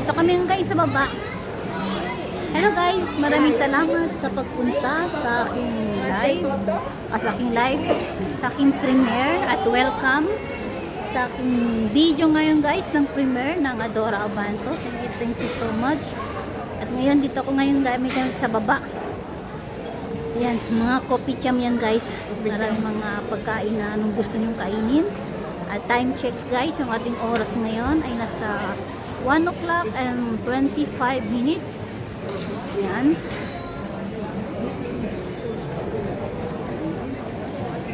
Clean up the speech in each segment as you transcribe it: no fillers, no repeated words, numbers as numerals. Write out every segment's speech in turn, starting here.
Dito kami guys sa baba. Hello guys, maraming salamat sa pagpunta sa aking live, sa aking premiere at welcome sa aking video ngayon guys ng premiere ng Adora Abanto. Thank you so much. At ngayon dito ako ngayon gamit sa baba. Yan, mga coffee cham yan guys. Maraming mga pagkain na anong gusto nyong kainin. At time check guys, yung ating oras ngayon ay nasa 1 o'clock and 25 minutes. Yan.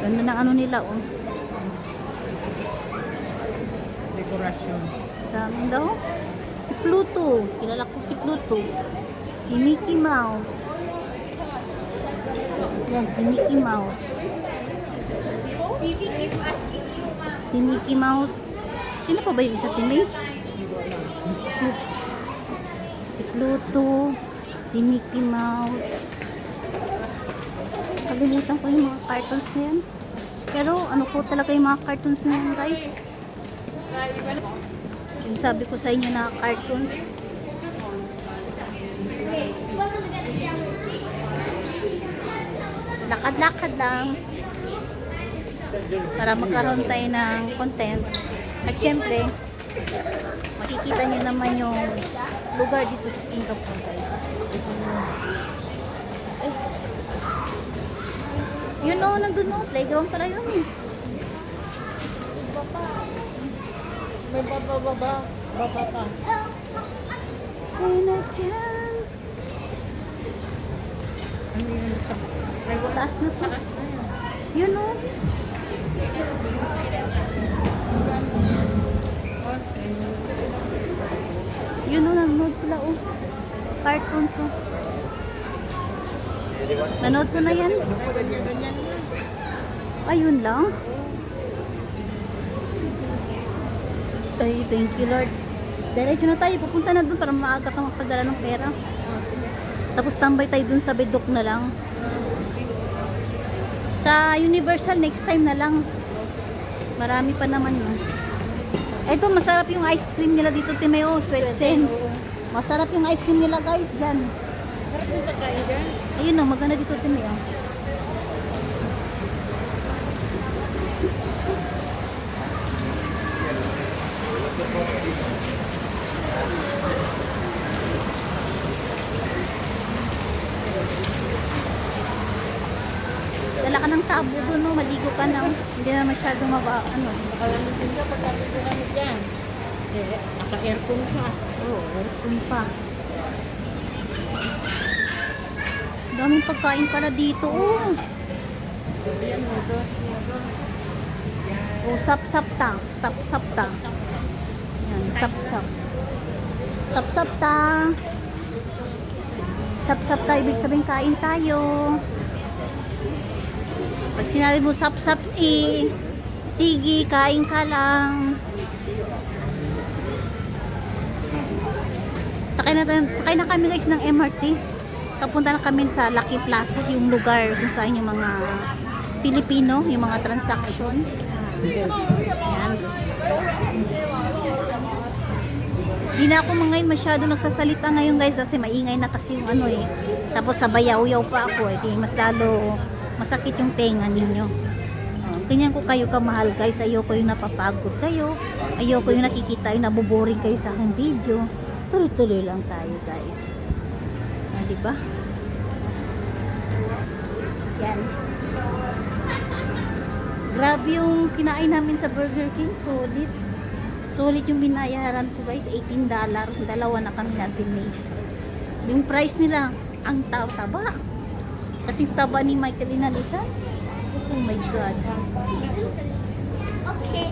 Ganda ng ano nila oh. Dekorasyon. Dami daw. Si Pluto. Kilala ko si Pluto. Si Mickey Mouse. Yan, si Mickey Mouse. Si Mickey Mouse. Sino pa ba yung isa teammate? Si Pluto. Si Mickey Mouse. Kalimutan ko yung mga cartoons na yan. Pero ano po talaga yung mga cartoons na yan guys? Yung sabi ko sa inyo na cartoons. Lakad-lakad lang para magkaroon tayo ng content. At syempre makikita nyo naman yung lugar dito sa Singapore guys. Yun o, nandun o, playground pala yun. May baba pa. And I can. Ano yun sa... Taas na po. Yun o. Yun o, nanonood sila o. Cartoons o. Nanood ko na yan. Ayun lang. Ay, thank you Lord. Diretso na tayo. Pupunta na dun para maaga ka magpadala ng pera. Tapos tambay tayo dun sa bedok na lang. Sa Universal next time na lang. Marami pa naman yun. Ito, masarap yung ice cream nila dito, Timeo. Sweet Sense. Masarap yung ice cream nila guys dyan. Sarap yung pagkain dyan. Ayun o, maganda dito, Timeo. Dala ka ng tabo doon, no? Maligo ka na. Hindi na masyadong ano. Alam mo din ka pagkakit ko kami dyan. Naka-aircon ka. Oo, aircon pa. Daming pagkain pala dito, oh. Ayan mo doon. Oh, sap-sap ta. Sap-sap ta. Yan, sap-sap. Sap-sap ta. Sap-sap ta, ibig sabihin kain tayo. Pag sinabi mo sap-sap, sige, kain ka lang. Sakay na kami guys ng MRT. Papunta na kami sa Lucky Plaza, yung lugar kung saan yung mga Pilipino, yung mga transaction. Yan. Hindi na ako ngayon masyado nagsasalita ngayon guys kasi maingay na kasi yung ano eh. Tapos sa bayaw-yaw pa ako eh. Di mas lalo masakit yung tenga ninyo. Ganyan ko kayo kamahal guys. Ayoko yung napapagod kayo. Ayoko yung nakikita yung naboboring kayo sa aking video. Tuloy-tuloy lang tayo guys. Diba? Yan. Grabe yung kinain namin sa Burger King. Solid. Solid yung binayaran ko guys. $18. Dalawa na kami natin eh. Yung price nila, ang taba. Kasi taba ni Michael Inalisa. Oh my God. Okay.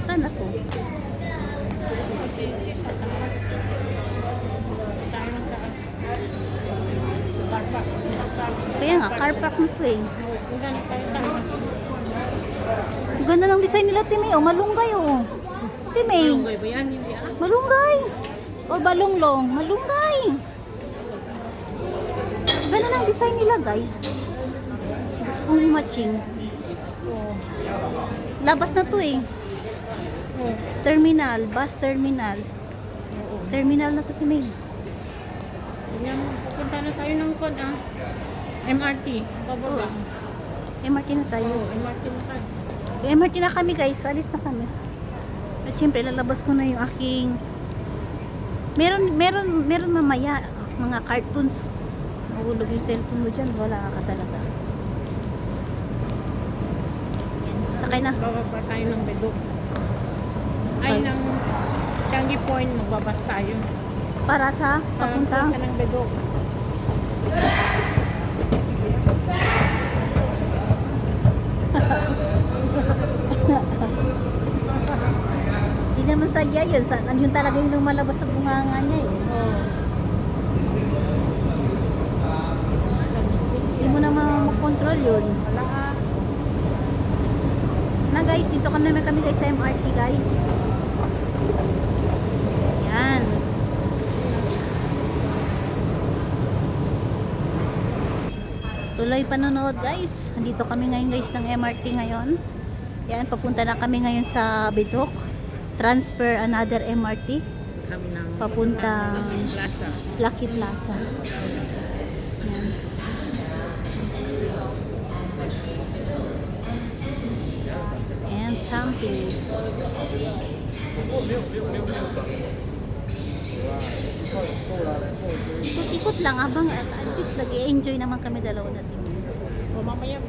Sana to? Kaya nga, car park na to eh. Ang ganda ng design nila, Timay. Oh, malunggay oh. Timay. Malunggay ba yan? Hindi ah. Malunggay. O balonglong. Malunggay. Ganda ng design nila, guys. Gusto kong matching. Oh. Labas na to eh. Oh. Terminal. Bus terminal. Oo. Terminal na to, Timay. Tingnan mo, pupunta na tayo ng MRT. Pababa. MRT na tayo. Oo, MRT na tayo. MRT na kami guys, alis na kami. At syempre, lalabas ko na yung aking meron mamaya mga cartoons. Mahulog yung cellphone mo dyan, wala ka talaga. Yan, sakay na. Bababa tayo ng Bedok. Ay, ng Changi Point, magbabas tayo. Para sa papunta. Papunta ng Bedok. Hindi naman saya yun. Yun talaga yung lumalabas sa bunganga niya eh. Oo. Hindi mo naman makontrol yun. Wala ka. Na guys, dito naman kami guys sa MRT guys. Yan. Tuloy panonood guys. Andito kami ngayon guys ng MRT ngayon. Yan, papunta na kami ngayon sa Bidok. Transfer another MRT. Kami ng Papuntang Plaza. Lucky Plaza. Yan. And Champis. Ikot-ikot lang habang at least nag-enjoy naman kami dalawa natin. O mamaya.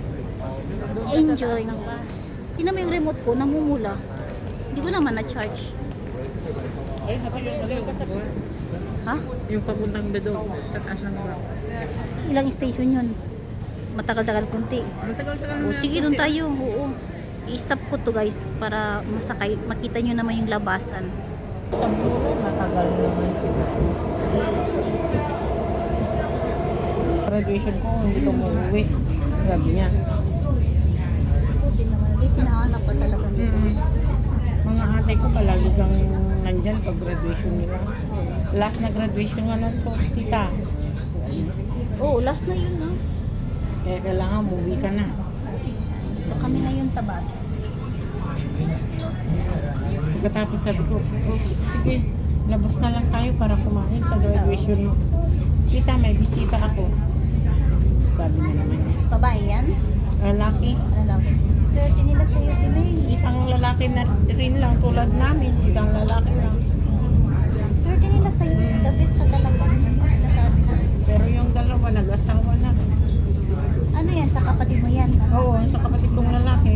doon ka sa Enjoy. taas ng bus. Tingnan mo yung remote ko, namumula. Hindi ko naman na-charge. Ay, doon ka sa Ha? yung papuntang Bedok sa taas ng bus. Ilang station yun? Matagal-tagal kunti. Matagal-tagal O sige, doon tayo. Oo. I-stop ko to guys para masakay, makita nyo naman yung labasan. Sa bulo, matagal naman sila. Graduation ko, hindi ko mauwi. Sabi niya. Buti naman. Hindi sinahanap pa talaga nito. Mga ate ko palagi kang nandyan pag graduation nila. Last na graduation nga nun to, tita. Oo, last na yun ha. Kaya kailangan umuwi ka na. Ito kami ngayon sa bus. Pagkatapos sabi ko, oh, sige, labas na lang tayo para kumain sa graduation mo. Tita, may bisita ako. Sabi niya naman. Babae yan? Lalaki. Alam. Swerte nila sa'yo, Timay. Isang lalaki na rin lang tulad namin. Isang lalaki lang. Swerte nila sa'yo. The best ka talaga. Sinasabi ko. Pero yung dalawa, nag-asawa na. Ano yan? Sa kapatid mo yan? Ano? Oo, sa kapatid kong lalaki.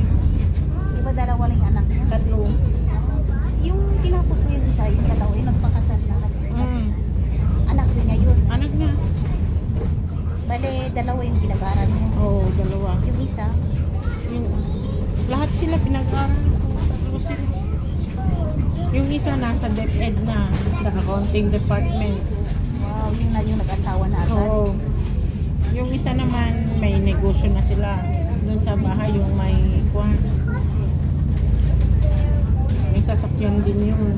Di ba dalawa lang yung anak niya? 3. Yung tinapos mo yung isa, yung dalawa, yung nagpakasal na. Anak din niya yun. Anak niya. Bale, dalawa yung pinag-aaral mo. Oo, 2. Yung isa, Yung, lahat sila pinag-aaral ko. 3 sila. Yung isa nasa DepEd na, sa accounting department. wow, yung nag-asawa na agad. Oo. Yung isa naman, may negosyo na sila. Doon sa bahay, yung may kwan. May sasakyan din yun.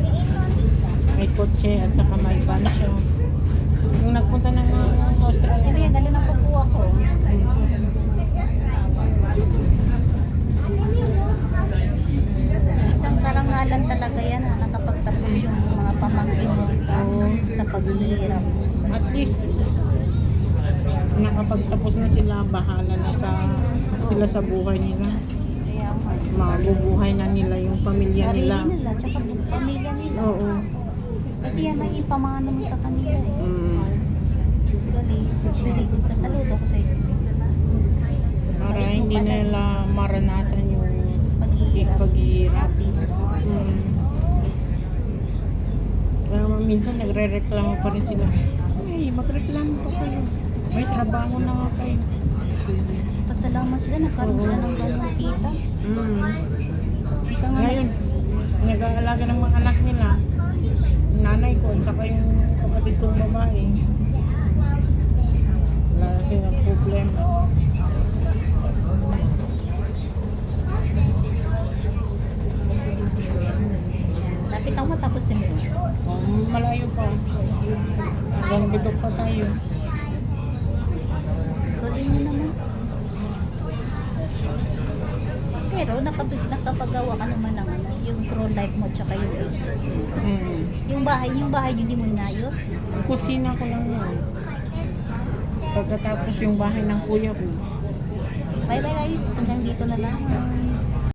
May kotse at saka may bansyo. Yung nagpunta ng Australia. Hindi ba galing ang papuwa ko? Isang karangalan talaga yan na nakapagtapos yung mga pamangkin mo sa paghihirap. At least, nakapagtapos na sila, bahala na sila sa buhay nila. Kaya Mabubuhay na nila yung pamilya sarili nila. nila, tsaka pamilya nila. Oo. Kasi yan ang ipamano mo sa kanila eh. Mm. Galing. Very good ka. Saludo ko sa iyo. Para hindi nila maranasan yung Paghihirap. paghihirap. Happy. Mm. Pero minsan nagre-reklamo pa rin sila. Ay, magreklamo pa kayo. May trabaho na nga kayo. Pasalamat sila, nagkaroon sila ng ganong kita. Mm. Hindi ka nga Ngayon, nag-aalaga ng mga anak nila. Nanay ko at saka yung kapatid kong babae. Wala silang problema. lapit ang matapos din mo. Malayo pa. Hanggang Bidok pa tayo. Galing mo naman. Pero nakapagawa ka naman ng ano, yung pro life mo tsaka yung business mo. Mm. Yung bahay niyo, hindi mo inayos. Kusina ko lang yun. Pagkatapos yung bahay ng kuya ko. Bye bye guys, hanggang dito na lang.